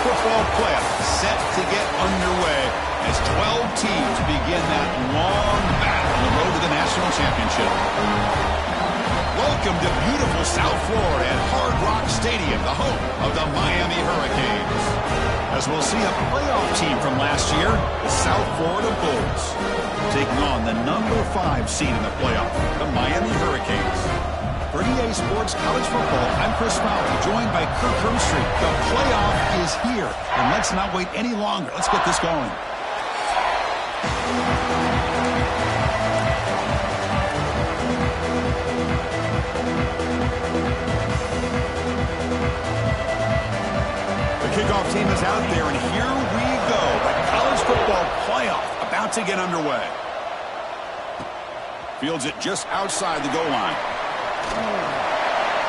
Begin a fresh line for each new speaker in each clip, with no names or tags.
football playoff set to get underway as 12 teams begin that long battle on the road to the national championship. Welcome to beautiful South Florida at Hard Rock Stadium, the home of the Miami Hurricanes. As we'll see a playoff team from last year, the South Florida Bulls, taking on the number 5 seed in the playoff, the Miami Hurricanes. For EA Sports College Football, I'm Chris Fowler, joined by Kirk Hermstreet. The playoff is here, and let's not wait any longer. Let's get this going. The kickoff team is out there, and here we go. The college football playoff about to get underway. Fields it just outside the goal line.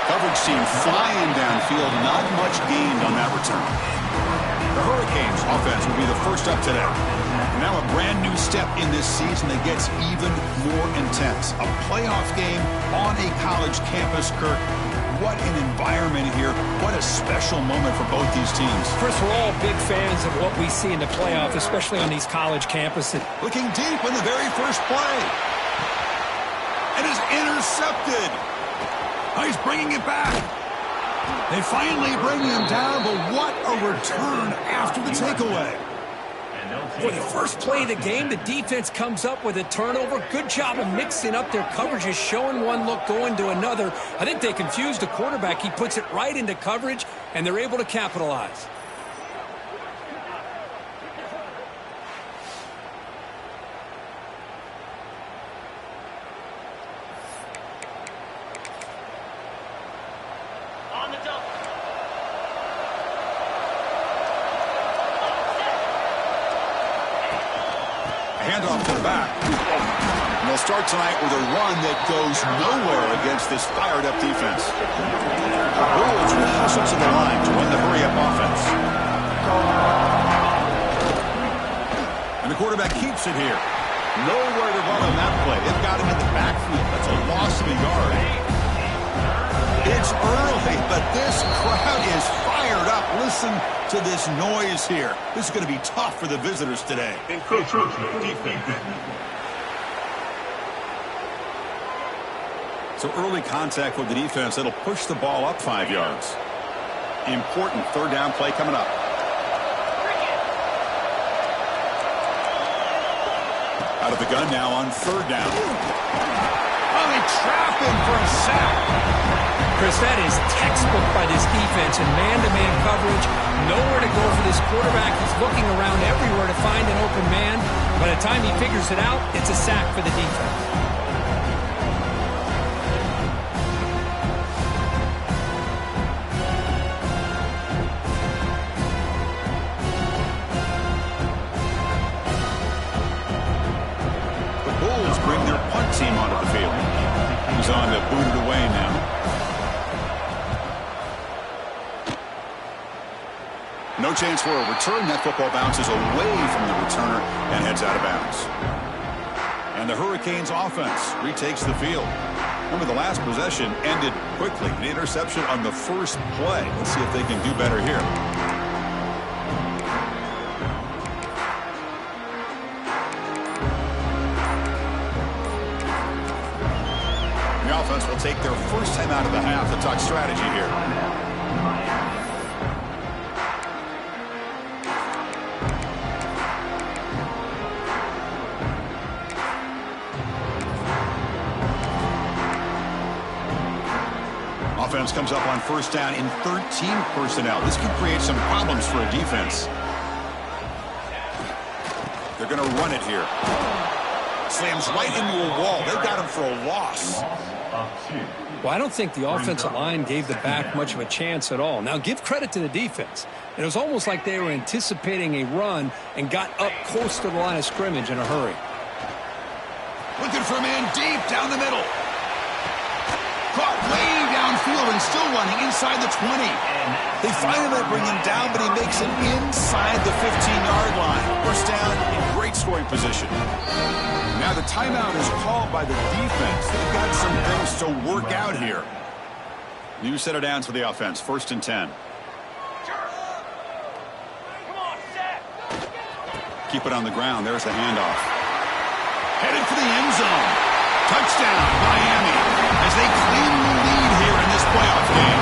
Coverage team flying downfield, not much gained on that return. The Hurricanes offense will be the first up today. Now a brand new step in this season that gets even more intense. A playoff game on a college campus, Kirk. What an environment here. What a special moment for both these teams.
First, we're all big fans of what we see in the playoff, especially on these college campuses.
Looking deep in the very first play. And is intercepted. Oh, he's bringing it back. They finally bring him down, but what a return after the takeaway.
For the first play of the game, the defense comes up with a turnover. Good job of mixing up their coverages, showing one look, going to another. I think they confused the quarterback. He puts it right into coverage, and they're able to capitalize.
Handoff to the back. And they'll start tonight with a run that goes nowhere against this fired-up defense. The Bulls will hustle to the line to win the hurry-up offense. And the quarterback keeps it here. Nowhere to run on that play. They've got him in the backfield. That's a loss of a yard. It's early, but this crowd is fired up. Listen to this noise here. This is going to be tough for the visitors today. So early contact with the defense. It'll push the ball up 5 yards. Important third down play coming up. Out of the gun now on third down. Oh, they trap him for a sack.
Chris, that is textbook by this defense in man-to-man coverage. Nowhere to go for this quarterback. He's looking around everywhere to find an open man. By the time he figures it out, it's a sack for the defense.
The Bulls bring their punt team onto the field. He's on to boot it away now. No chance for a return. That football bounces away from the returner and heads out of bounds. And the Hurricanes offense retakes the field. Remember, the last possession ended quickly. The interception on the first play. Let's see if they can do better here. The offense will take their first time out of the half to talk strategy here. Offense comes up on first down in 13 personnel. This can create some problems for a defense. They're going to run it here. Slams right into a wall. They've got him for a loss.
Well, I don't think the offensive line gave the back much of a chance at all. Now, give credit to the defense. It was almost like they were anticipating a run and got up close to the line of scrimmage in a hurry.
Looking for a man deep down the middle. Caught way downfield and still running inside the 20. They finally bring him down, but he makes it inside the 15-yard line. First down in great scoring position. Now the timeout is called by the defense. They've got some things to work out here. New set of downs for the offense. First and 10. Keep it on the ground. There's the handoff. Headed for the end zone. Touchdown, Miami, as they claim the lead here in this playoff game.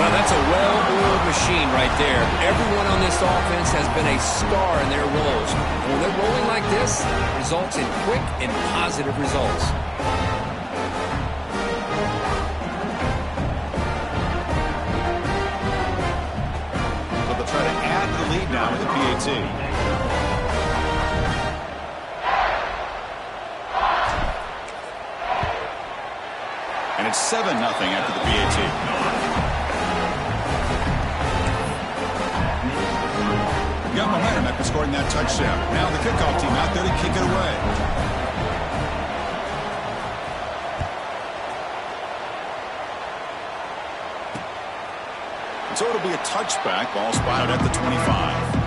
Well, that's a well-oiled machine right there. Everyone on this offense has been a star in their roles. And when they're rolling like this, it results in quick and positive results.
So they'll try to add the lead now with the PAT. And it's 7-0 after the PAT. Got momentum after scoring that touchdown. Now the kickoff team out there to kick it away. And so it'll be a touchback. Ball spotted at the 25.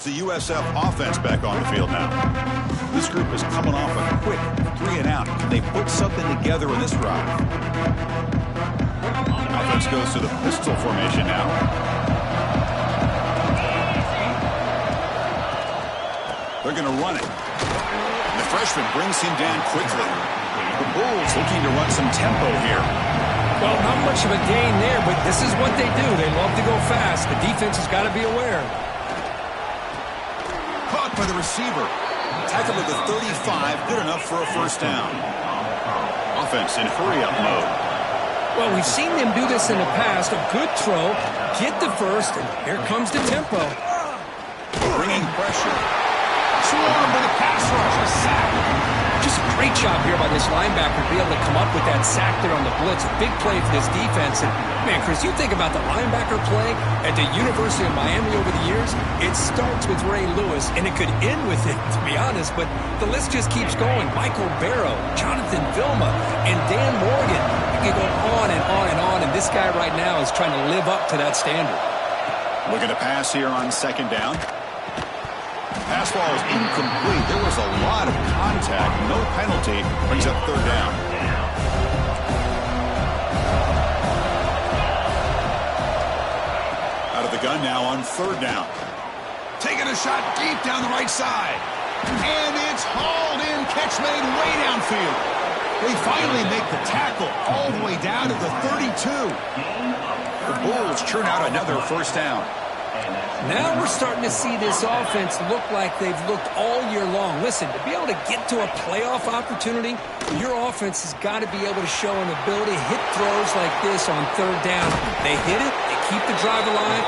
It's the USF offense back on the field now. This group is coming off a quick 3-and-out. Can they put something together in this drive? Offense goes to the pistol formation now. They're going to run it. The freshman brings him down quickly. The Bulls looking to run some tempo here.
Well, not much of a gain there, but this is what they do. They love to go fast. The defense has got to be aware.
Caught by the receiver. Tackle to the 35, good enough for a first down. Offense in hurry-up mode.
Well, we've seen them do this in the past. A good throw, get the first, and here comes the tempo.
Bringing pressure. Swarmed by the pass rush, a sack.
Just a great job here by this linebacker to be able to come up with that sack there on the blitz. A big play for this defense. And, man, Chris, you think about the linebacker play at the University of Miami over the years, it starts with Ray Lewis, and it could end with it, to be honest, but the list just keeps going. Michael Barrow, Jonathan Vilma, and Dan Morgan. You can go on and on and on, and this guy right now is trying to live up to that standard.
Looking to pass here on second down. Pass ball is incomplete. There was a lot of contact. No penalty. Brings up third down. Out of the gun now on third down. Taking a shot deep down the right side. And it's hauled in. Catch made way downfield. They finally make the tackle all the way down to the 32. The Bulls churn out another first down.
Now we're starting to see this offense look like they've looked all year long. Listen, to be able to get to a playoff opportunity, your offense has got to be able to show an ability to hit throws like this on third down. They hit it, they keep the drive alive.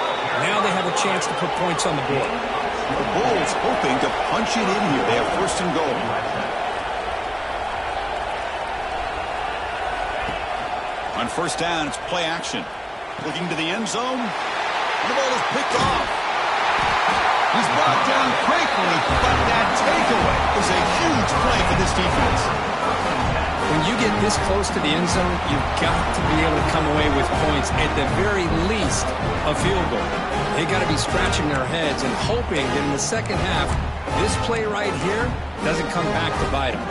Now they have a chance to put points on the board.
The Bulls hoping to punch it in here. They have first and goal. On first down, it's play action. Looking to the end zone. The ball is picked off. He's brought down quickly, but that takeaway is a huge play for this defense.
When you get this close to the end zone, you've got to be able to come away with points, at the very least, a field goal. They got to be scratching their heads and hoping that in the second half, this play right here doesn't come back to bite them.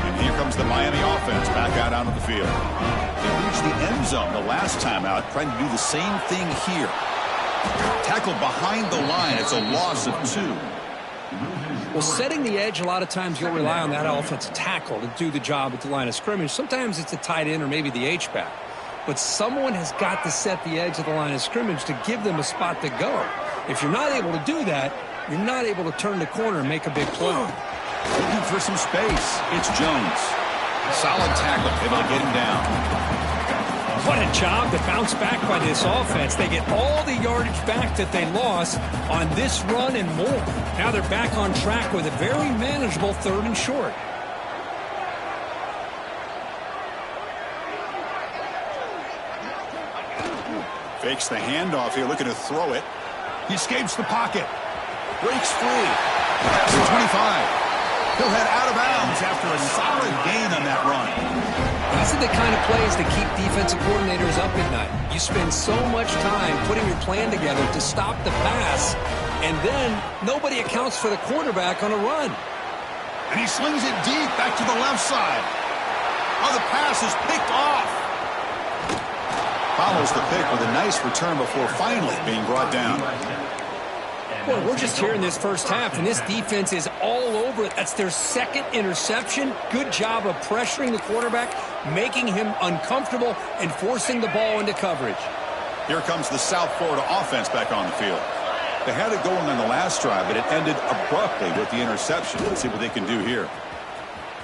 And here comes the Miami offense back out onto the field. They reached the end zone the last time out, trying to do the same thing here. Tackled behind the line. It's a loss of 2.
Well, setting the edge, a lot of times you'll rely on that offensive tackle to do the job at the line of scrimmage. Sometimes it's a tight end or maybe the H-back. But someone has got to set the edge of the line of scrimmage to give them a spot to go. If you're not able to do that, you're not able to turn the corner and make a big play.
Looking for some space. It's Jones. Solid tackle. Able to get him down.
What a job to bounce back by this offense. They get all the yardage back that they lost on this run and more. Now they're back on track with a very manageable third and short.
Fakes the handoff here, looking to throw it. He escapes the pocket. Breaks free. Past the 25. He'll head out of bounds after a solid gain on that run.
These are the kind of plays that keep defensive coordinators up at night. You spend so much time putting your plan together to stop the pass, and then nobody accounts for the quarterback on a run.
And he slings it deep back to the left side. Oh, the pass is picked off. Follows the pick with a nice return before finally being brought down.
Well, we're just here in this first half, and this defense is all over it. That's their second interception. Good job of pressuring the quarterback, making him uncomfortable, and forcing the ball into coverage.
Here comes the South Florida offense back on the field. They had it going on the last drive, but it ended abruptly with the interception. Let's see what they can do here.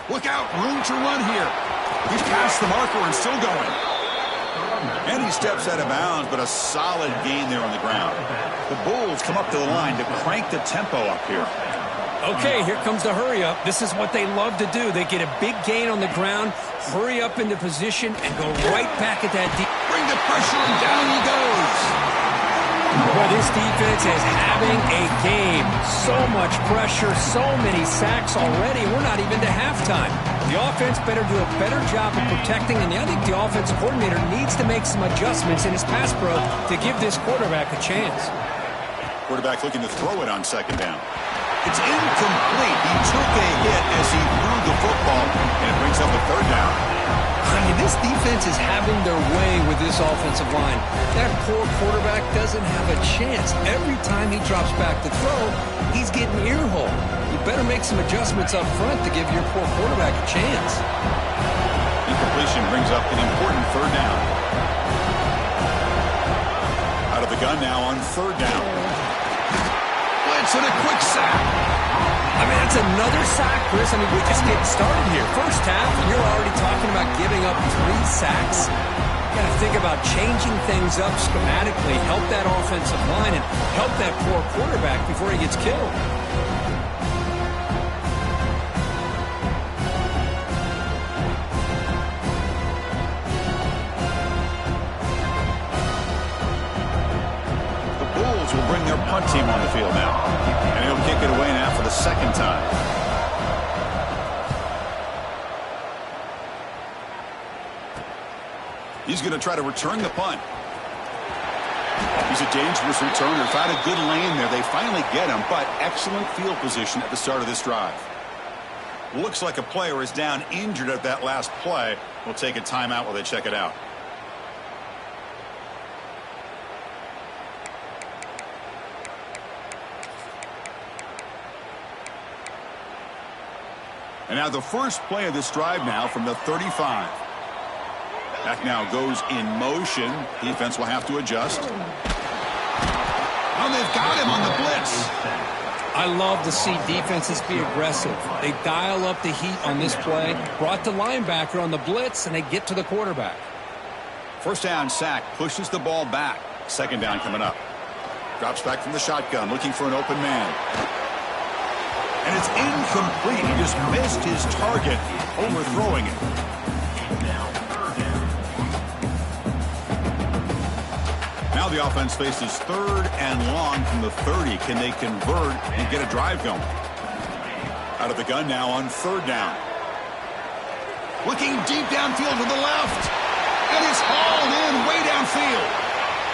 Look out, room to run here. He's past the marker and still going. And he steps out of bounds, but a solid gain there on the ground. The Bulls come up to the line to crank the tempo up here.
Okay, here comes the hurry up. This is what they love to do. They get a big gain on the ground, hurry up into position, and go right back at that deep.
Bring the pressure, and down he goes.
Well, this defense is having a game. So much pressure, so many sacks already. We're not even to halftime. The offense better do a better job of protecting, and I think the offensive coordinator needs to make some adjustments in his pass pro to give this quarterback a chance.
Quarterback looking to throw it on second down. It's incomplete. He took a hit as he threw the football, and it brings up a third down.
I mean, this defense is having their way with this offensive line. That poor quarterback doesn't have a chance. Every time he drops back to throw, he's getting earhole. You better make some adjustments up front to give your poor quarterback a chance.
Incompletion brings up an important third down. Out of the gun now on third down. Blitz and a quick sack.
I mean, that's another sack, Chris. I mean, we just getting started here. First half, and you're already talking about giving up 3 sacks. You got to think about changing things up schematically, help that offensive line, and help that poor quarterback before he gets killed.
The Bulls will bring their punt team on the field now. And he'll kick it away now for the second time. He's going to try to return the punt. He's a dangerous returner. Found a good lane there. They finally get him, but excellent field position at the start of this drive. Looks like a player is down injured at that last play. We'll take a timeout while they check it out. And now the first play of this drive now from the 35. Back now goes in motion. Defense will have to adjust. Oh, they've got him on the blitz.
I love to see defenses be aggressive. They dial up the heat on this play, brought the linebacker on the blitz, and they get to the quarterback.
First down sack, pushes the ball back. Second down coming up. Drops back from the shotgun, looking for an open man. And it's incomplete. He just missed his target, overthrowing it. Now the offense faces third and long from the 30. Can they convert and get a drive going? Out of the gun now on third down. Looking deep downfield to the left. And it's hauled in way downfield.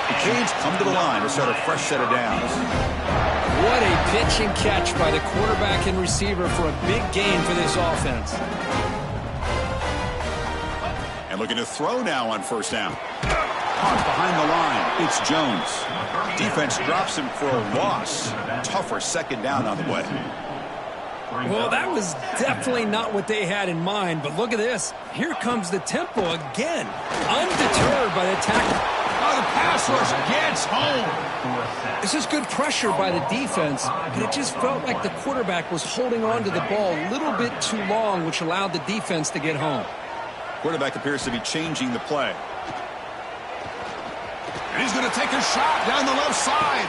The Canes come to the line to start a fresh set of downs.
What a pitch and catch by the quarterback and receiver for a big gain for this offense.
And looking to throw now on first down. Caught behind the line. It's Jones. Defense drops him for a loss. Tougher second down on the way.
Well, that was definitely not what they had in mind, but look at this. Here comes the tempo again. Undeterred by the tackle.
Oh, the pass rush gets home.
This is good pressure by the defense, but it just felt like the quarterback was holding on to the ball a little bit too long, which allowed the defense to get home.
Quarterback appears to be changing the play. And he's going to take a shot down the left side.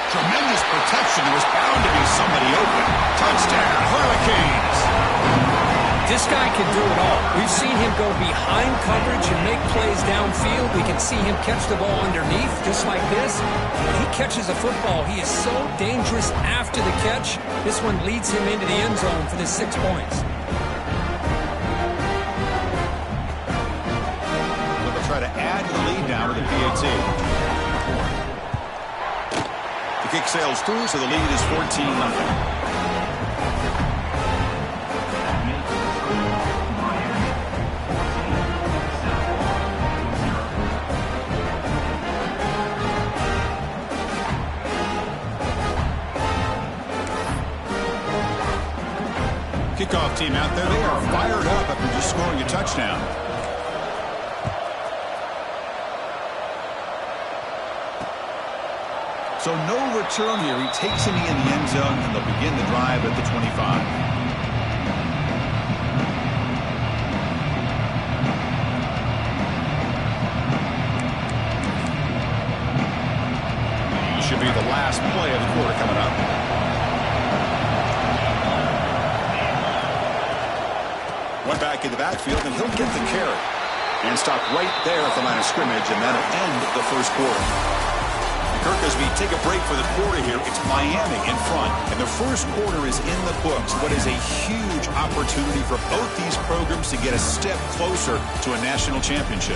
Tremendous protection. There was bound to be somebody open. Touchdown, Hurricanes.
This guy can do it all. We've seen him go behind coverage and make plays downfield. We can see him catch the ball underneath, just like this. When he catches a football, he is so dangerous after the catch. This one leads him into the end zone for the 6 points.
So they'll try to add to the lead now with a PAT. The kick sails through, so the lead is 14-0. Kickoff team out there. They are fired up after just scoring a touchdown. So no return here. He takes him in the end zone, and they'll begin the drive at the 25. This should be the last play of the quarter coming up. One back in the backfield, and he'll get the carry. And stop right there at the line of scrimmage, and that'll end the first quarter. Kirk, as we take a break for the quarter here, it's Miami in front. And the first quarter is in the books. What is a huge opportunity for both these programs to get a step closer to a national championship.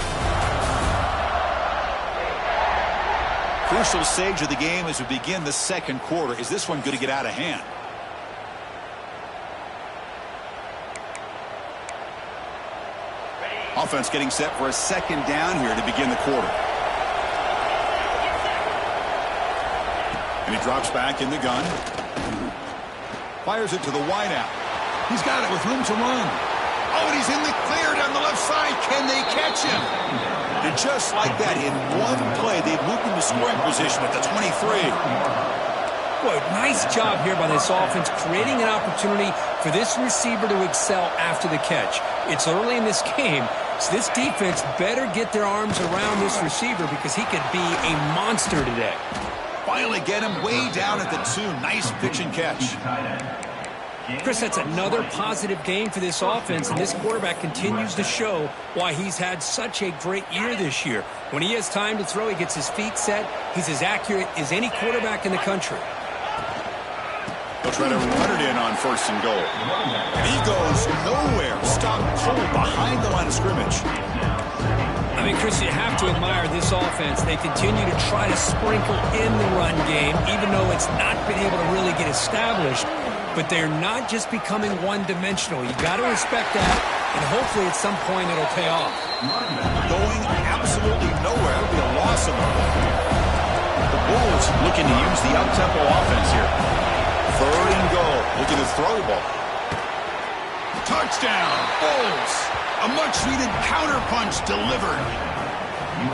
Crucial stage of the game as we begin the second quarter. Is this one going to get out of hand? Offense getting set for a second down here to begin the quarter. And he drops back in the gun. Fires it to the wideout. He's got it with room to run. Oh, and he's in the clear down the left side. Can they catch him? And just like that, in one play, they've moved into scoring position at the 23.
Boy, nice job here by this offense, creating an opportunity for this receiver to excel after the catch. It's early in this game, so this defense better get their arms around this receiver because he could be a monster today.
Finally get him way down at the 2. Nice pitch and catch.
Chris, that's another positive game for this offense, and this quarterback continues to show why he's had such a great year this year. When he has time to throw, he gets his feet set. He's as accurate as any quarterback in the country.
They'll try to run it in on 1st and goal. And he goes nowhere. Stopped cold behind the line of scrimmage.
I mean, Chris, you have to admire this offense. They continue to try to sprinkle in the run game, even though it's not been able to really get established. But they're not just becoming one-dimensional. You got to respect that, and hopefully at some point it'll pay off.
Going absolutely nowhere. It'll be a loss of them. The Bulls looking to use the up-tempo offense here. 3rd and goal. Looking to throw the ball. Touchdown, Bulls. A much-needed counter-punch delivered.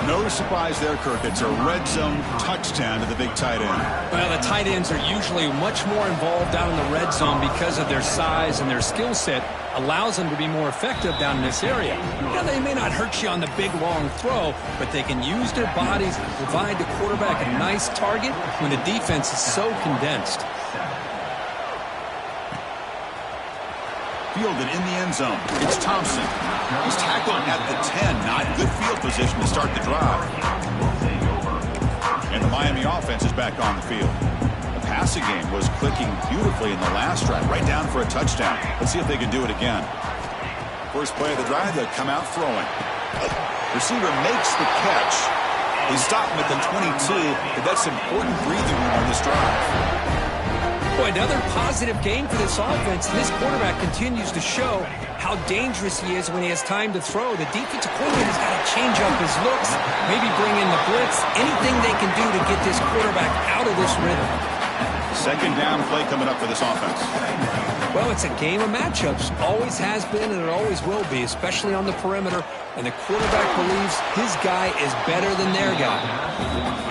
No surprise there, Kirk. It's a red zone touchdown to the big tight end.
Well, the tight ends are usually much more involved down in the red zone because of their size and their skill set allows them to be more effective down in this area. Now, they may not hurt you on the big, long throw, but they can use their bodies to provide the quarterback a nice target when the defense is so condensed.
Fielded in the end zone. It's Thompson. He's tackled at the 10. Not good field position to start the drive. And the Miami offense is back on the field. The passing game was clicking beautifully in the last drive, right down for a touchdown. Let's see if they can do it again. First play of the drive, they'll come out throwing. Receiver makes the catch. They stop him at the 22, but that's important breathing room on this drive.
Boy, another positive game for this offense. This quarterback continues to show how dangerous he is when he has time to throw. The defensive coordinator's got to change up his looks, maybe bring in the blitz, anything they can do to get this quarterback out of this rhythm.
Second down play coming up for this offense.
Well, it's a game of matchups. Always has been and it always will be, especially on the perimeter. And the quarterback believes his guy is better than their guy.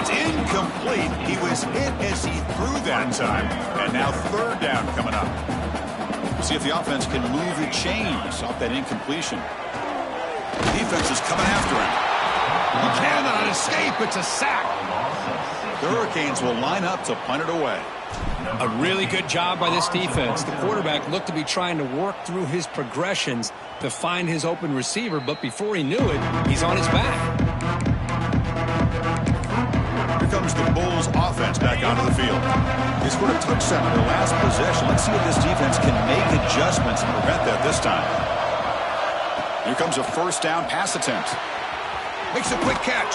It's incomplete. He was hit as he threw that time. And now 3rd down coming up. See if the offense can move the chains off that incompletion. The defense is coming after him. He cannot escape. It's a sack. The Hurricanes will line up to punt it away.
A really good job by this defense. The quarterback looked to be trying to work through his progressions to find his open receiver, but before he knew it, he's on his back.
Here comes the Bulls offense back onto the field. They scored a touchdown on their last possession. Let's see if this defense can make adjustments and prevent that this time. Here comes a 1st down pass attempt. Makes a quick catch.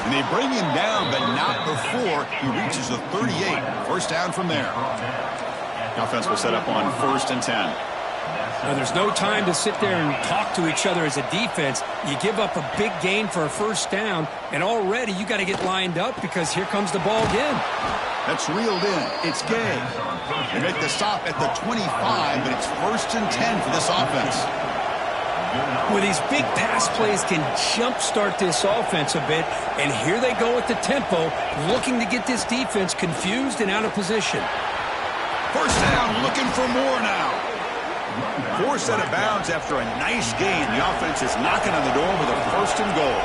And they bring him down, but not before he reaches the 38. 1st down from there. The offense will set up on 1st and 10.
Now, there's no time to sit there and talk to each other as a defense. You give up a big gain for a 1st down, and already you got to get lined up because here comes the ball again.
That's reeled in. It's Gay. They make the stop at the 25, but it's 1st and 10 for this offense.
Well, these big pass plays can jumpstart this offense a bit, and here they go with the tempo, looking to get this defense confused and out of position.
1st down, looking for more now. 4 out of bounds after a nice gain. The offense is knocking on the door with a 1st and goal.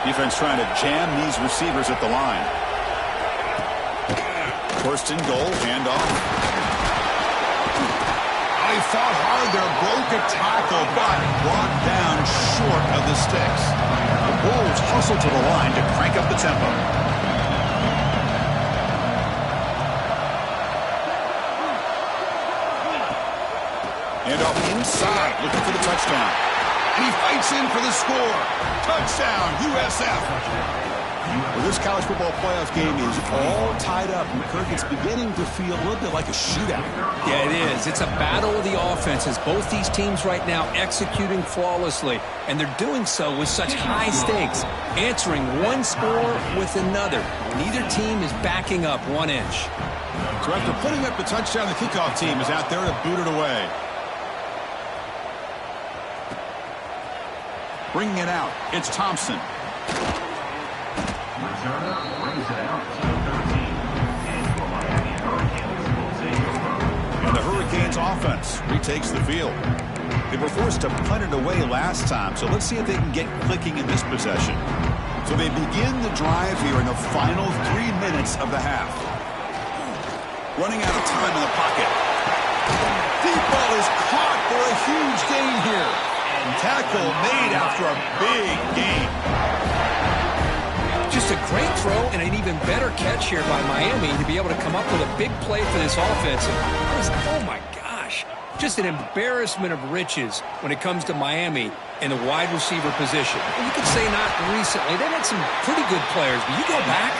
Defense trying to jam these receivers at the line. 1st and goal, handoff. They fought hard there, broke a tackle, but brought down short of the sticks. The Bulls hustle to the line to crank up the tempo. Handoff inside, looking for the touchdown. And he fights in for the score. Touchdown, USF. Well, this college football playoff game is all tied up. And Kirk, it's beginning to feel a little bit like a shootout.
Yeah, it is. It's a battle of the offenses. Both these teams right now executing flawlessly, and they're doing so with such high stakes, answering one score with another. Neither team is backing up 1 inch.
So after putting up the touchdown, the kickoff team is out there to boot it away. Bringing it out, it's Thompson. And the Hurricanes offense retakes the field. They were forced to punt it away last time, so let's see if they can get clicking in this possession. So they begin the drive here in the final 3 minutes of the half. Running out of time in the pocket. Deep ball is caught for a huge gain here. Tackle made after a big gain.
Just a great throw and an even better catch here by Miami to be able to come up with a big play for this offense. Oh my gosh, just an embarrassment of riches when it comes to Miami in the wide receiver position. And you could say not recently. They've had some pretty good players, but you go back,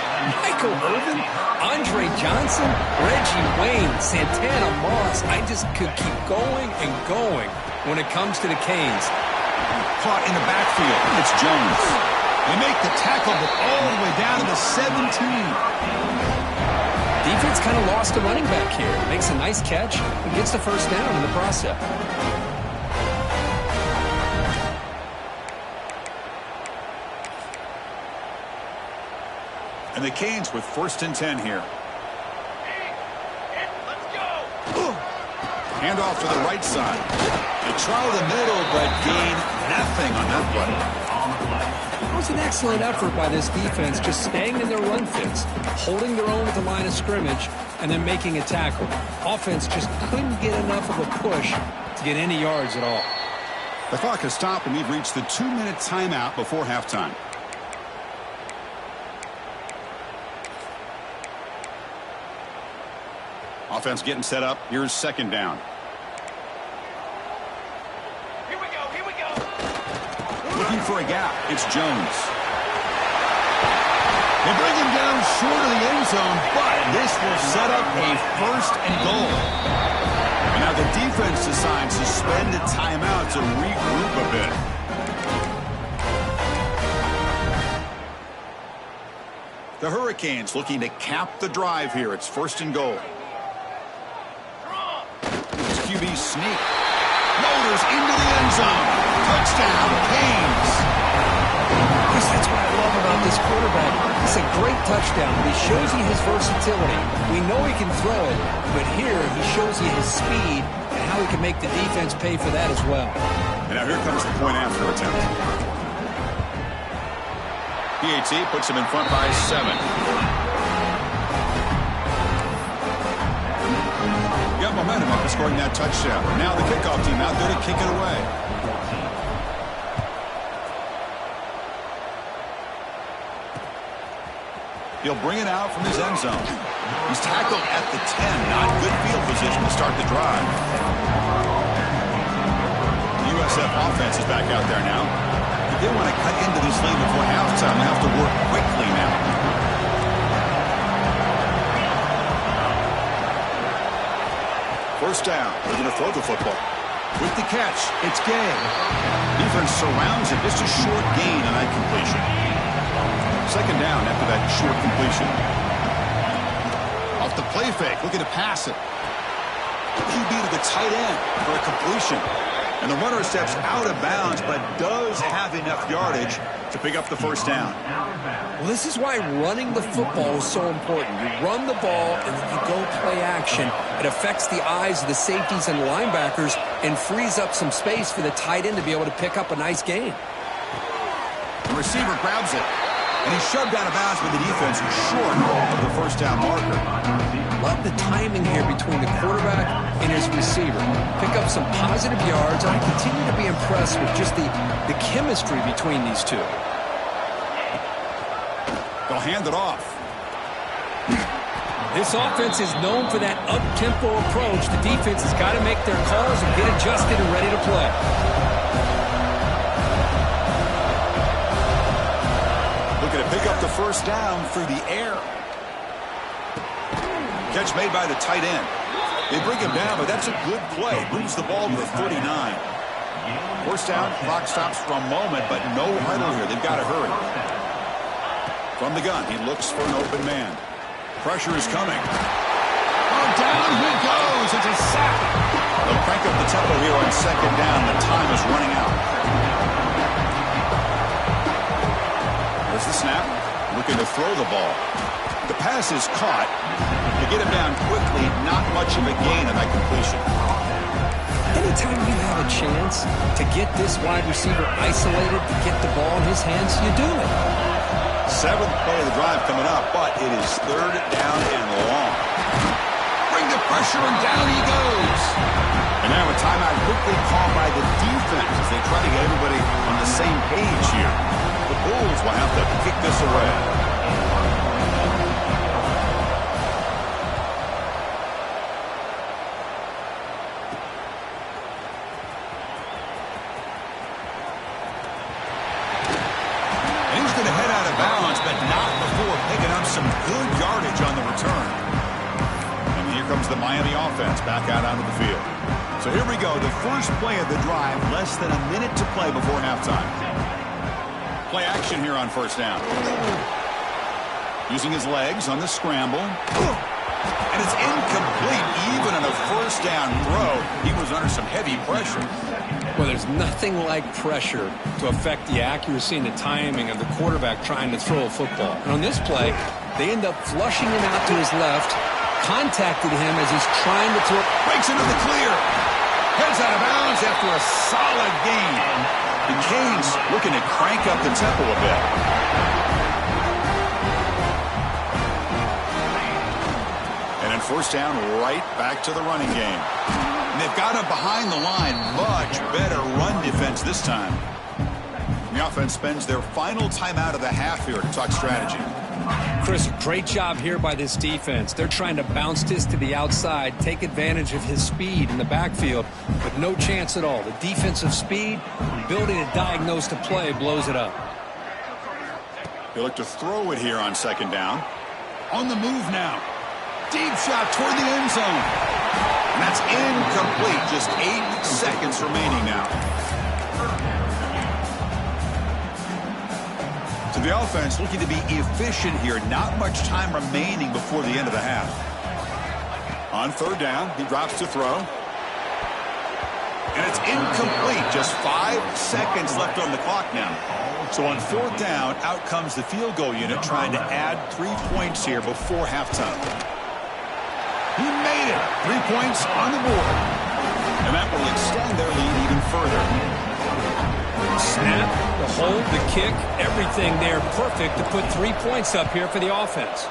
Michael Irvin, Andre Johnson, Reggie Wayne, Santana Moss. I just could keep going and going when it comes to the Canes.
Caught in the backfield, it's Jones. They make the tackle, but all the way down to the 17.
Defense kind of lost a running back here. Makes a nice catch and gets the first down in the process.
And the Canes with 1st and 10 here.
Let's go.
Hand off to the right side. They try the middle, but gain nothing on that play.
It was an excellent effort by this defense, just staying in their run fits, holding their own at the line of scrimmage, and then making a tackle. Offense just couldn't get enough of a push to get any yards at all.
The clock has stopped, and we've reached the 2-minute timeout before halftime. Offense getting set up. Here's 2nd down.
Here we go.
Looking for a gap. It's Jones. They bring him down short of the end zone, but this will set up a 1st and goal. And now the defense decides to spend a timeout to regroup a bit. The Hurricanes looking to cap the drive here. It's 1st and goal. QB sneak. Motors into the end zone. Touchdown, Canes.
That's what I love about this quarterback. It's a great touchdown, but he shows you his versatility. We know he can throw it, but here he shows you his speed and how he can make the defense pay for that as well.
And now here comes the point after attempt. PAT puts him in front by 7. Got momentum after scoring that touchdown. Now the kickoff team out there to kick it away. He'll bring it out from his end zone. He's tackled at the 10. Not good field position to start the drive. The USF offense is back out there now. If they want to cut into this lead before halftime, they have to work quickly now. First down. They're going to throw the football. With the catch, it's Gay. Defense surrounds it. Just a short gain on that completion. 2nd down after that short completion. Off the play fake, looking to pass it. QB to the tight end for a completion. And the runner steps out of bounds, but does have enough yardage to pick up the 1st down.
Well, this is why running the football is so important. You run the ball and then you go play action. It affects the eyes of the safeties and linebackers and frees up some space for the tight end to be able to pick up a nice gain.
The receiver grabs it. And he's shoved out of bounds with the defense short of the 1st down marker.
Love the timing here between the quarterback and his receiver. Pick up some positive yards, and I continue to be impressed with just the chemistry between these two.
They'll hand it off.
This offense is known for that up-tempo approach. The defense has got to make their calls and get adjusted and ready to play.
pick up the first down through the air. Catch made by the tight end. They bring him down, but that's a good play. Moves the ball to the 39. First down, clock stops for a moment, but no huddle here. They've got to hurry. From the gun, he looks for an open man. Pressure is coming. Oh, down he goes. It's a sack. They'll crank up the tempo here on second down. The time is running out. There's the snap. Looking to throw the ball. The pass is caught. They get him down quickly. Not much of a gain on that completion.
Anytime you have a chance to get this wide receiver isolated, to get the ball in his hands, you do it.
Seventh play of the drive coming up, but it is third down and long. Bring the pressure, and down he goes. And now a timeout quickly called by the defense as they try to get everybody on the same page here. The Bulls will have to kick this away. The Miami offense back out onto the field. So here we go. The first play of the drive. Less than a minute to play before halftime. Play action here on first down. Using his legs on the scramble. And it's incomplete. Even on a first down throw, he was under some heavy pressure.
Well, there's nothing like pressure to affect the accuracy and the timing of the quarterback trying to throw a football. And on this play, they end up flushing him out to his left. Contacted him as he's trying to throw.
Breaks into the clear. Heads out of bounds after a solid gain. The Canes looking to crank up the tempo a bit. And then first down, right back to the running game. And they've got him behind the line. Much better run defense this time. And the offense spends their final timeout of the half here to talk strategy.
Chris, great job here by this defense. They're trying to bounce this to the outside, take advantage of his speed in the backfield, but no chance at all. The defensive speed, ability to diagnose the play, blows it up.
They look to throw it here on second down. On the move now. Deep shot toward the end zone. And that's incomplete. Just 8 seconds remaining now. To the offense, looking to be efficient here. Not much time remaining before the end of the half. On third down, he drops to throw. And it's incomplete. Just 5 seconds left on the clock now. So on fourth down, out comes the field goal unit trying to add 3 points here before halftime. He made it. 3 points on the board. And that will extend their lead even further.
Snap, the hold, the kick, everything there perfect to put 3 points up here for the offense.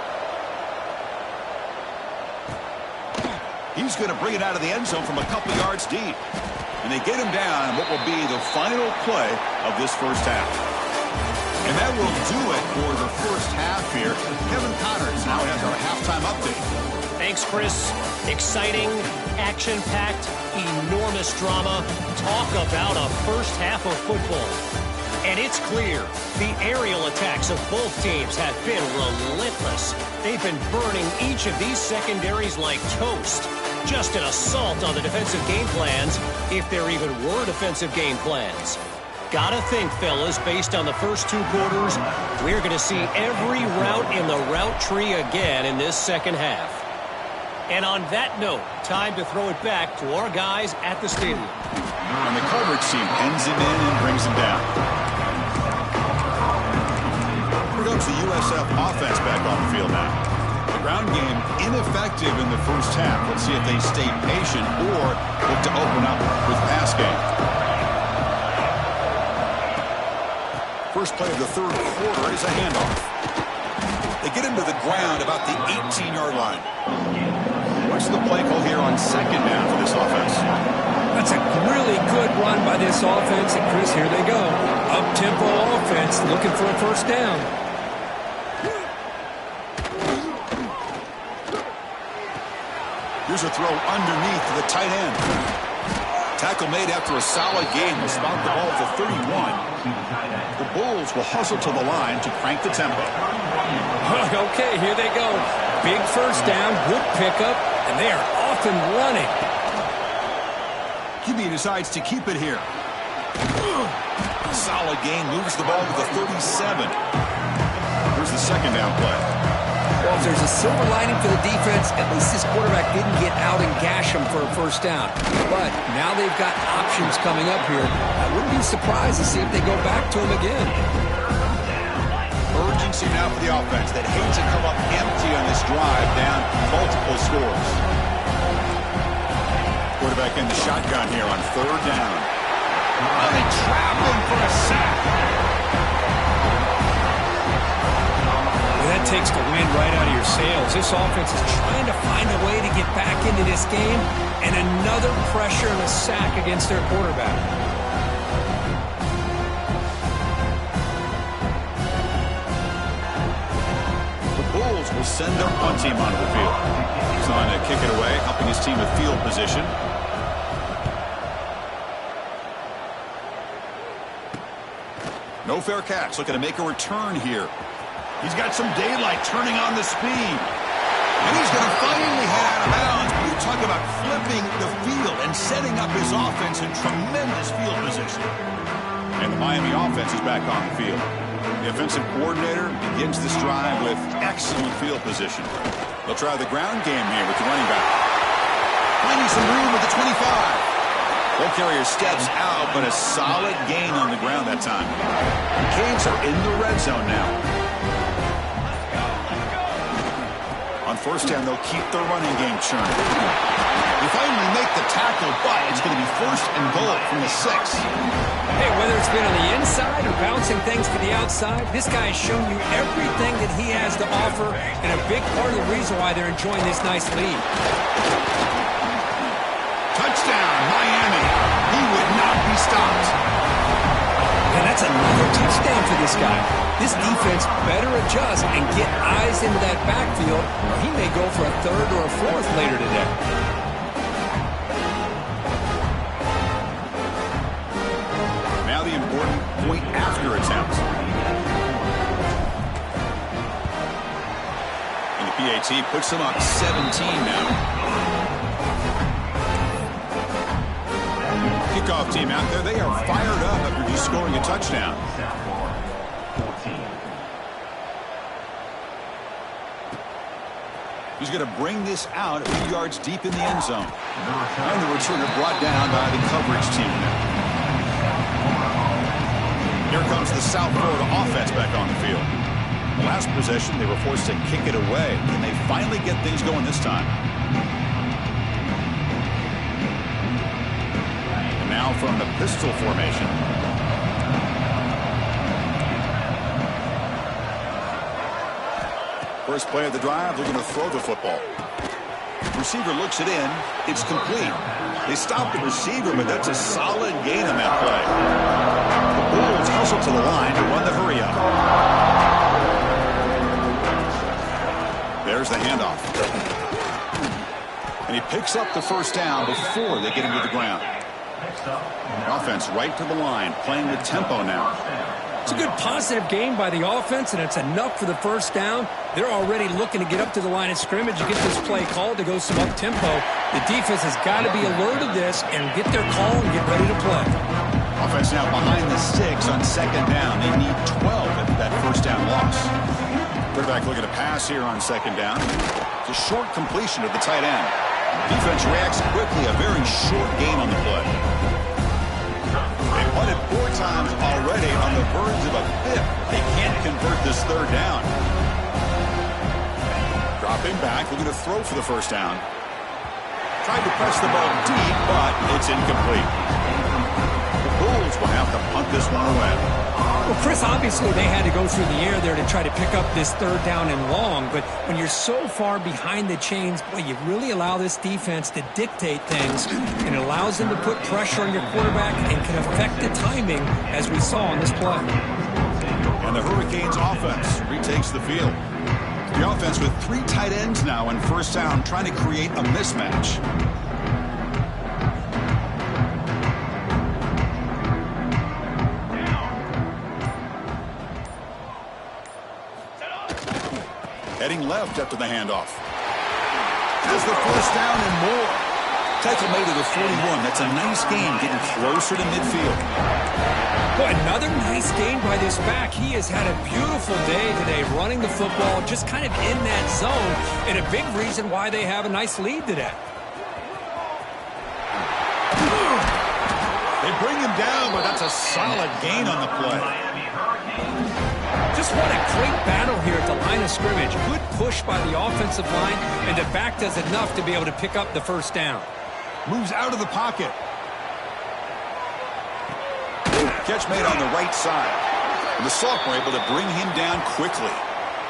He's going to bring it out of the end zone from a couple yards deep. And they get him down in what will be the final play of this first half. And that will do it for the first half here. Kevin Connors now has our halftime update.
Thanks, Chris. Exciting, action-packed, enormous drama. Talk about a first half of football. And it's clear the aerial attacks of both teams have been relentless. They've been burning each of these secondaries like toast. Just an assault on the defensive game plans, if there even were defensive game plans. Gotta think, fellas, based on the first 2 quarters, we're going to see every route in the route tree again in this second half. And on that note, time to throw it back to our guys at the stadium.
And the coverage team pins him in and brings him down. Here comes the USF offense back on the field now. The ground game ineffective in the first half. Let's see if they stay patient or look to open up with pass game. First play of the third quarter is a handoff. They get him to the ground about the 18-yard line. What's the play call here on second down for this offense?
That's a really good run by this offense. And, Chris, here they go. Up-tempo offense looking for a first down. Here's a throw underneath to the tight end.
Tackle made after a solid gain will spot the ball at the 31. The Bulls will hustle to the line to crank the tempo.
Okay, here they go. Big first down, good pickup, and they are off and running.
QB decides to keep it here. Solid gain, moves the ball to the 37. Here's the second down play.
Well, if there's a silver lining for the defense, at least this quarterback didn't get out and gash him for a first down. But now they've got options coming up here. I wouldn't be surprised to see if they go back to him again.
Urgency now for the offense that hates to come up empty on this drive, down multiple scores. Quarterback in the shotgun here on third down. Oh, they trap him for a sack.
Well, that takes the wind right out of your sails. This offense is trying to find a way to get back into this game, and another pressure and a sack against their quarterback.
The Bulls will send their punt team onto the field. He's on to kick it away, helping his team with field position. No fair catch, looking to make a return here. He's got some daylight turning on the speed. And he's going to finally head out of bounds. But you talk about flipping the field and setting up his offense in tremendous field position. And the Miami offense is back on the field. The offensive coordinator begins this drive with excellent field position. They'll try the ground game here with the running back. Finding some room at the 25. Ball carrier steps out, but a solid gain on the ground that time. The Canes are in the red zone now. On first down, they'll keep their running game churning. They finally make the tackle, but it's going to be first and goal from the 6.
Hey, whether it's been on the inside or bouncing things to the outside, this guy has shown you everything that he has to offer, and a big part of the reason why they're enjoying this nice lead.
Touchdown, Miami. He would not be stopped.
And that's another touchdown for this guy. This defense better adjust and get eyes into that backfield, or he may go for a third or a fourth later today.
Now the important point after attempt. And the PAT puts them up 17 now. Kickoff team out there. They are fired up after just scoring a touchdown. He's going to bring this out a few yards deep in the end zone. And the returner brought down by the coverage team there. Here comes the South Florida offense back on the field. The last possession, they were forced to kick it away. Can they finally get things going this time? Now from the pistol formation. First play of the drive, they're going to throw the football. Receiver looks it in. It's complete. They stop the receiver, but that's a solid gain on that play. The Bulls hustle to the line to run the hurry up. There's the handoff. And he picks up the first down before they get him to the ground. Offense right to the line, playing with tempo now.
It's a good positive game by the offense, and it's enough for the first down. They're already looking to get up to the line of scrimmage and get this play called to go some up-tempo. The defense has got to be alert of this and get their call and get ready to play.
Offense now behind the 6 on second down. They need 12 at that first down loss. Quarterback looking to pass here on second down. It's a short completion of the tight end. Defense reacts quickly, a very short gain on the play. They've punted 4 times already on the verge of a 5th. They can't convert this third down. Dropping back, looking to throw for the first down. Tried to press the ball deep, but it's incomplete. The Bulls will have to punt this one away.
Well, Chris, obviously they had to go through the air there to try to pick up this third down and long, but when you're so far behind the chains, boy, you really allow this defense to dictate things, and it allows them to put pressure on your quarterback and can affect the timing, as we saw on this play.
And the Hurricanes offense retakes the field. The offense with 3 tight ends now in first down, trying to create a mismatch. heading left after the handoff. Has the first down and more. Tackle made to the 41. That's a nice game, getting closer to midfield.
Boy, another nice game by this back. He has had a beautiful day today running the football, just kind of in that zone, and a big reason why they have a nice lead today.
They bring him down, but that's a solid gain on the play.
Just what a great battle here at the line of scrimmage. Good push by the offensive line, and the back does enough to be able to pick up the first down.
Moves out of the pocket. Catch made on the right side. And the sophomore able to bring him down quickly.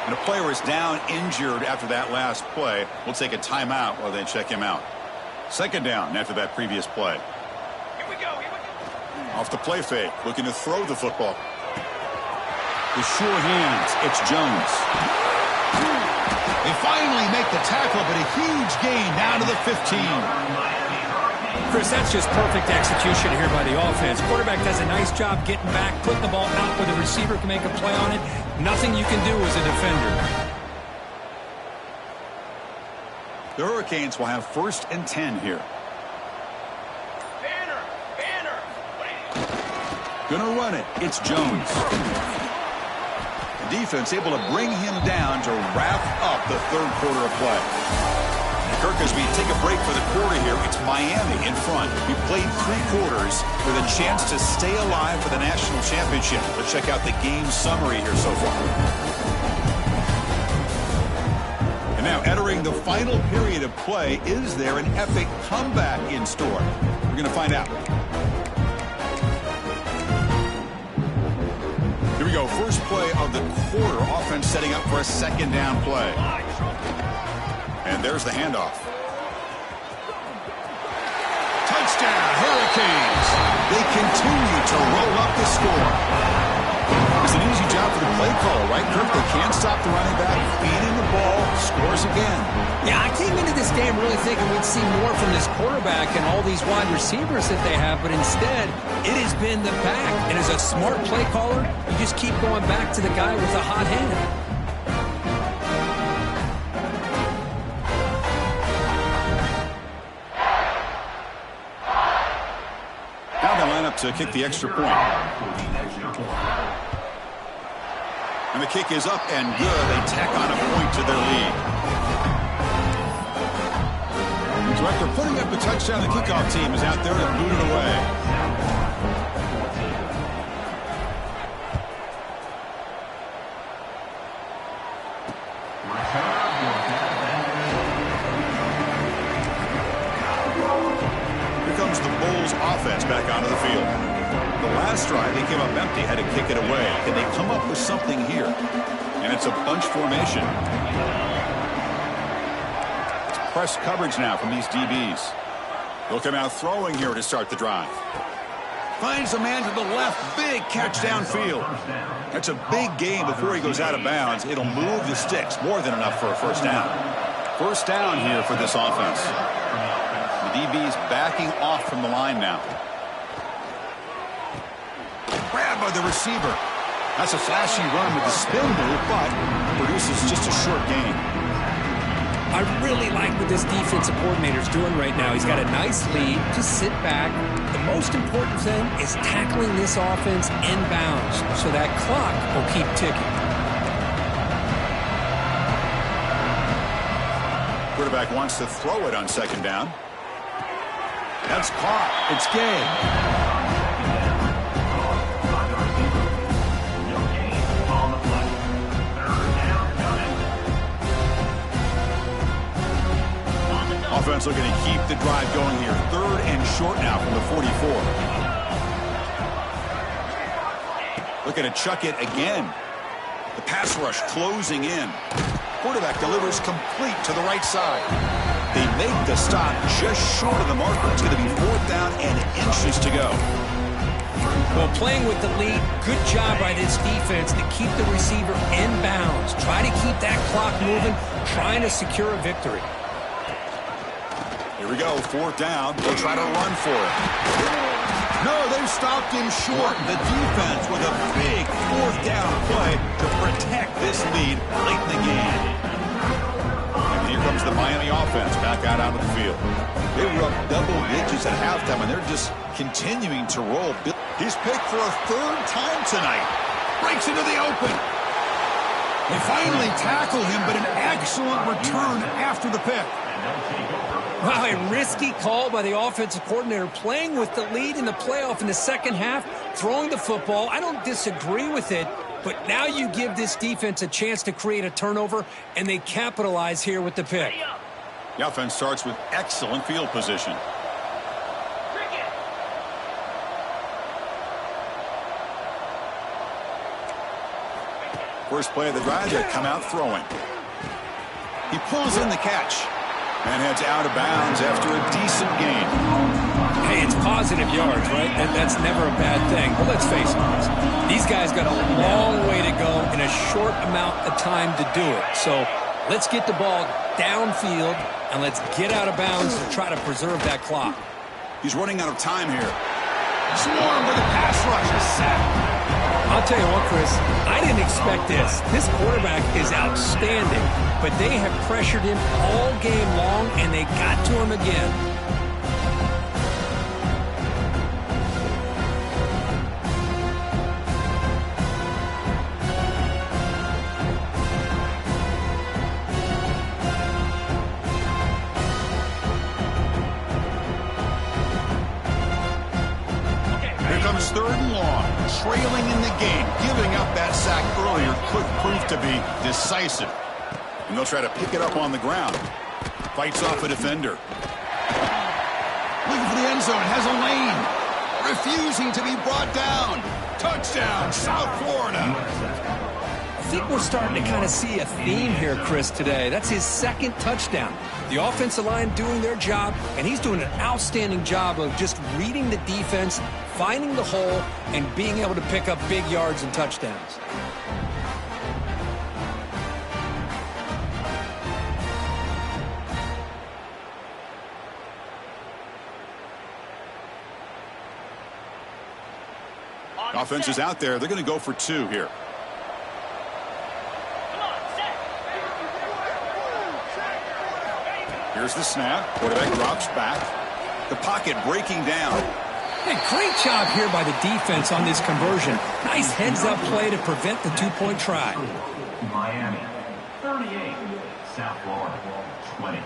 And the player is down injured after that last play. We'll take a timeout while they check him out. Second down after that previous play.
Here we go, here we go.
Off the play fake, looking to throw the football. With sure hands, it's Jones. They finally make the tackle, but a huge gain down to the 15.
Chris, that's just perfect execution here by the offense. Quarterback does a nice job getting back, putting the ball out where the receiver can make a play on it. Nothing you can do as a defender.
The Hurricanes will have 1st and 10 here.
Banner.
Gonna run it. It's Jones. The defense able to bring him down to wrap up the third quarter of play. Kirk, as we take a break for the quarter here, it's Miami in front. We played 3 quarters with a chance to stay alive for the national championship. Let's check out the game summary here so far. And now entering the final period of play, is there an epic comeback in store? We're going to find out. Here we go. First play of the quarter. Offense setting up for a second down play. And there's the handoff. Touchdown, Hurricanes. They continue to roll up the score. It's an easy job for the play caller, right, Kirk? They can't stop the running back, feeding the ball, scores again.
Yeah, I came into this game really thinking we'd see more from this quarterback and all these wide receivers that they have, but instead, it has been the back. And as a smart play caller, you just keep going back to the guy with a hot hand.
To kick the extra point. And the kick is up and good. They tack on a point to their lead. So after putting up the touchdown, the kickoff team is out there to boot it away. Offense back onto the field. The last drive, they came up empty, had to kick it away. Can they come up with something here? And it's a bunch formation. It's press coverage now from these DBs. They'll come out throwing here to start the drive. Finds a man to the left. Big catch downfield. That's a big gain before he goes out of bounds. It'll move the sticks. More than enough for a first down. First down here for this offense. DB's backing off from the line now. Grabbed by the receiver. That's a flashy run with the spin move, but produces just a short gain.
I really like what this defensive coordinator's doing right now. He's got a nice lead. Just sit back. The most important thing is tackling this offense inbounds so that clock will keep ticking.
Quarterback wants to throw it on second down. That's caught. It's game. Offense looking to keep the drive going here. 3rd and short now from the 44. Looking to chuck it again. The pass rush closing in. Quarterback delivers complete to the right side. They make the stop just short of the marker. It's going to be 4th down and inches to go.
Well, playing with the lead, good job by this defense to keep the receiver in bounds. Try to keep that clock moving, trying to secure a victory.
Here we go, 4th down. They'll try to run for it. No, they've stopped him short. The defense with a big 4th down play to protect this lead late in the game. comes the Miami offense back out onto the field. They were up double digits at halftime, and they're just continuing to roll. He's picked for a third time tonight. Breaks into the open. They finally tackle him, but an excellent return after the pick.
Wow, a risky call by the offensive coordinator, playing with the lead in the playoff in the second half, throwing the football. I don't disagree with it, but now you give this defense a chance to create a turnover, and they capitalize here with the pick.
The offense starts with excellent field position. First play of the drive, they come out throwing. He pulls in the catch and heads out of bounds after a decent gain.
Hey, it's positive yards, right? That's never a bad thing. But let's face it, these guys got a long way to go in a short amount of time to do it. So let's get the ball downfield and let's get out of bounds to try to preserve that clock.
He's running out of time here. Swarm with a pass rush, a sack.
I'll tell you what, Chris, I didn't expect this. This quarterback is outstanding, but they have pressured him all game long, and they got to him again.
Third and long, trailing in the game. Giving up that sack earlier could prove to be decisive. And they'll try to pick it up on the ground. Fights off a defender. Looking for the end zone, has a lane. Refusing to be brought down. Touchdown, South Florida.
I think we're starting to kind of see a theme here, Chris, today. That's his second touchdown. The offensive line doing their job, and he's doing an outstanding job of just reading the defense, finding the hole, and being able to pick up big yards and touchdowns.
Offense is out there. They're going to go for two here. Here's the snap. Quarterback drops back. The pocket breaking down.
Hey, great job here by the defense on this conversion. Nice heads-up play to prevent the two-point try.
Miami, 38. South Florida, 20.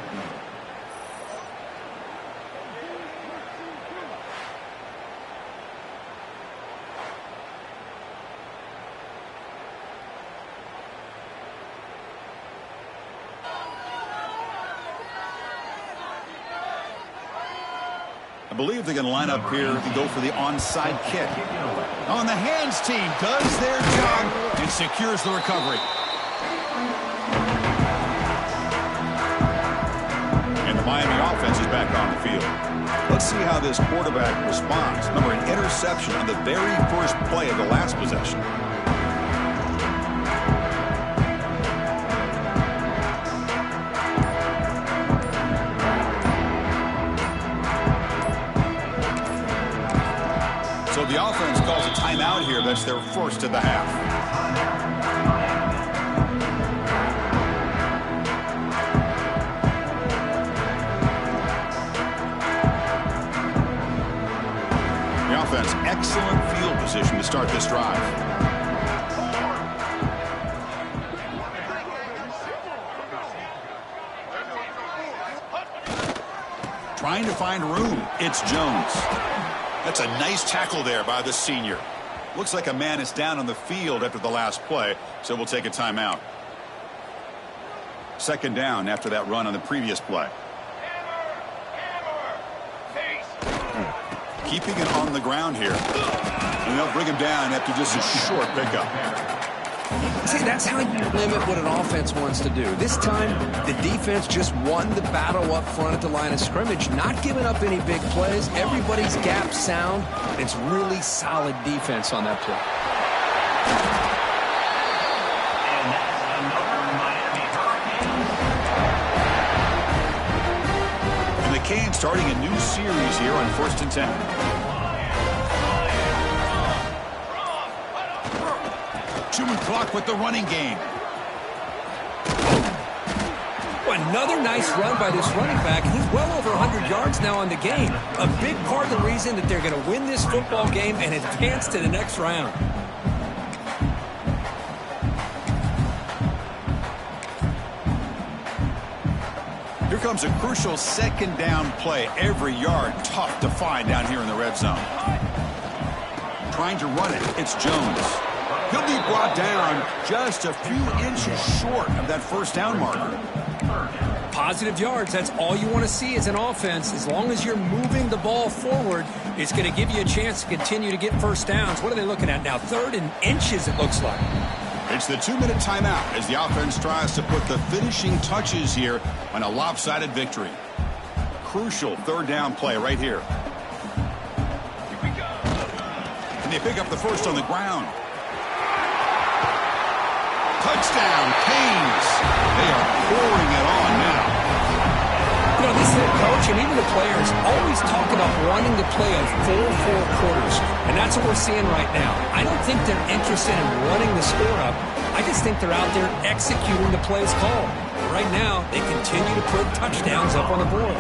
I believe they're going to line up here to go for the onside kick. On the hands team does their job and secures the recovery. And the Miami offense is back on the field. Let's see how this quarterback responds. Remember, an interception on the very first play of the last possession. So the offense calls a timeout here. That's their first of the half. The offense, excellent field position to start this drive. Trying to find room. It's Jones. That's a nice tackle there by the senior. Looks like a man is down on the field after the last play, so we'll take a timeout. Second down after that run on the previous play. Keeping it on the ground here. And they'll bring him down after just a short pickup.
See, that's how you limit what an offense wants to do. This time, the defense just won the battle up front at the line of scrimmage, not giving up any big plays. Everybody's gap sound. It's really solid defense on that play.
And the Canes starting a new series here on 1st and 10. Chewing clock with the running game.
Boy, Another nice run by this running back. He's well over 100 yards now on the game. A big part of the reason that they're going to win this football game and advance to the next round.
Here comes a crucial second down play. Every yard tough to find down here in the red zone. Trying to run it, it's Jones. He'll be brought down just a few inches short of that first down marker.
Positive yards, that's all you want to see as an offense. As long as you're moving the ball forward, it's going to give you a chance to continue to get first downs. What are they looking at now? 3rd and inches, it looks like.
It's the 2-minute timeout as the offense tries to put the finishing touches here on a lopsided victory. Crucial 3rd down play right here.
Here we go.
And they pick up the first on the ground. Touchdown, Canes. They are pouring it on now.
You know, this head coach and even the players always talk about wanting to play a full 4 quarters, and that's what we're seeing right now. I don't think they're interested in running the score up. I just think they're out there executing the plays called. Right now, they continue to put touchdowns up on the board.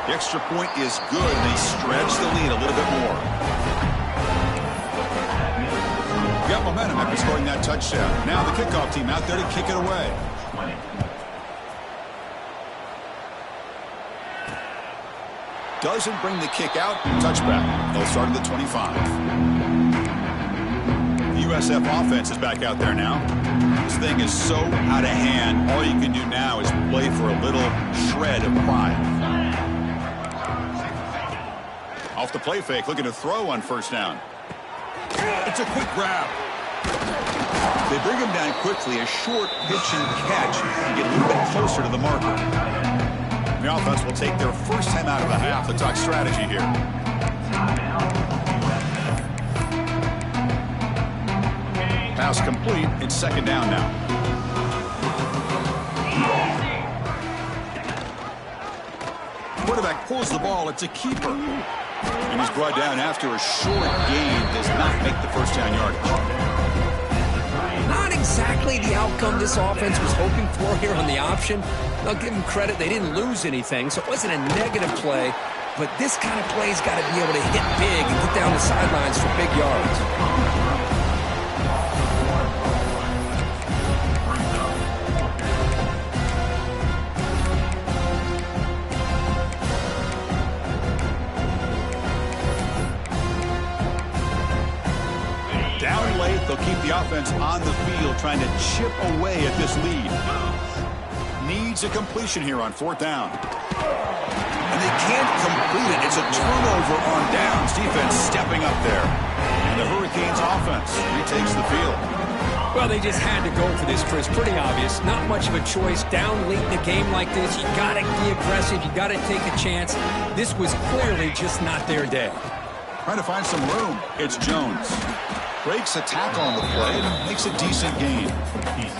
The extra point is good. They stretch the lead a little bit more. Got momentum after scoring that touchdown. Now the kickoff team out there to kick it away. Doesn't bring the kick out. Touchback. They'll start at the 25. The USF offense is back out there now. This thing is so out of hand. All you can do now is play for a little shred of pride. Off the play fake, looking to throw on first down. It's a quick grab. They bring him down quickly. A short pitch and catch to get a little bit closer to the marker. The offense will take their first time out of the half. Let's talk strategy here. Pass complete. It's second down now. Quarterback pulls the ball. It's a keeper. And he's brought down after a short gain. Does not make the first down yardage.
Not exactly the outcome this offense was hoping for here on the option. I'll give them credit. They didn't lose anything, so it wasn't a negative play. But this kind of play's got to be able to hit big and get down the sidelines for big yards.
Down late, they'll keep the offense on the field, trying to chip away at this lead. Needs a completion here on 4th down. And they can't complete it. It's a turnover on downs. Defense stepping up there. And the Hurricanes offense retakes the field.
Well, they just had to go for this, Chris. Pretty obvious. Not much of a choice. Down late in a game like this, you got to be aggressive. You got to take a chance. This was clearly just not their day.
Trying to find some room. It's Jones. Breaks a tackle on the play and makes a decent gain.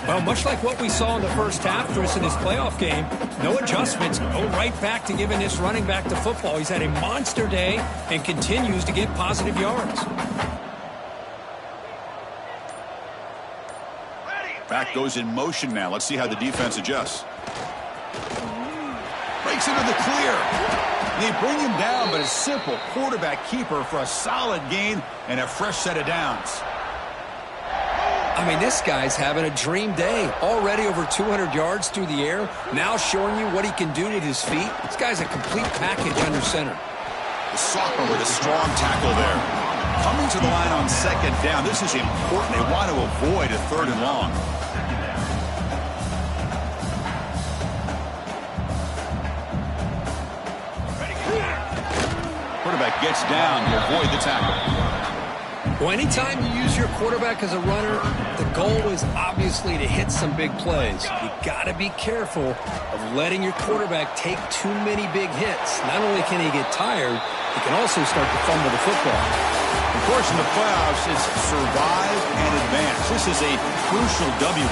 Well, much like what we saw in the first half, Chris, in this playoff game, no adjustments. Go right back to giving this running back the football. He's had a monster day and continues to get positive yards.
Back goes in motion now. Let's see how the defense adjusts. Breaks into the clear. They bring him down, but a simple quarterback keeper for a solid gain and a fresh set of downs.
I mean, this guy's having a dream day. Already over 200 yards through the air. Now showing you what he can do with his feet. This guy's a complete package under center.
The sophomore with a strong tackle there. Coming to the line on second down. This is important. They want to avoid a 3rd and long. Quarterback gets down to avoid the tackle.
Well, anytime you use your quarterback as a runner, the goal is obviously to hit some big plays. You got to be careful of letting your quarterback take too many big hits. Not only can he get tired, he can also start to fumble the football.
Of course, in the playoffs, it's survive and advance. This is a crucial W.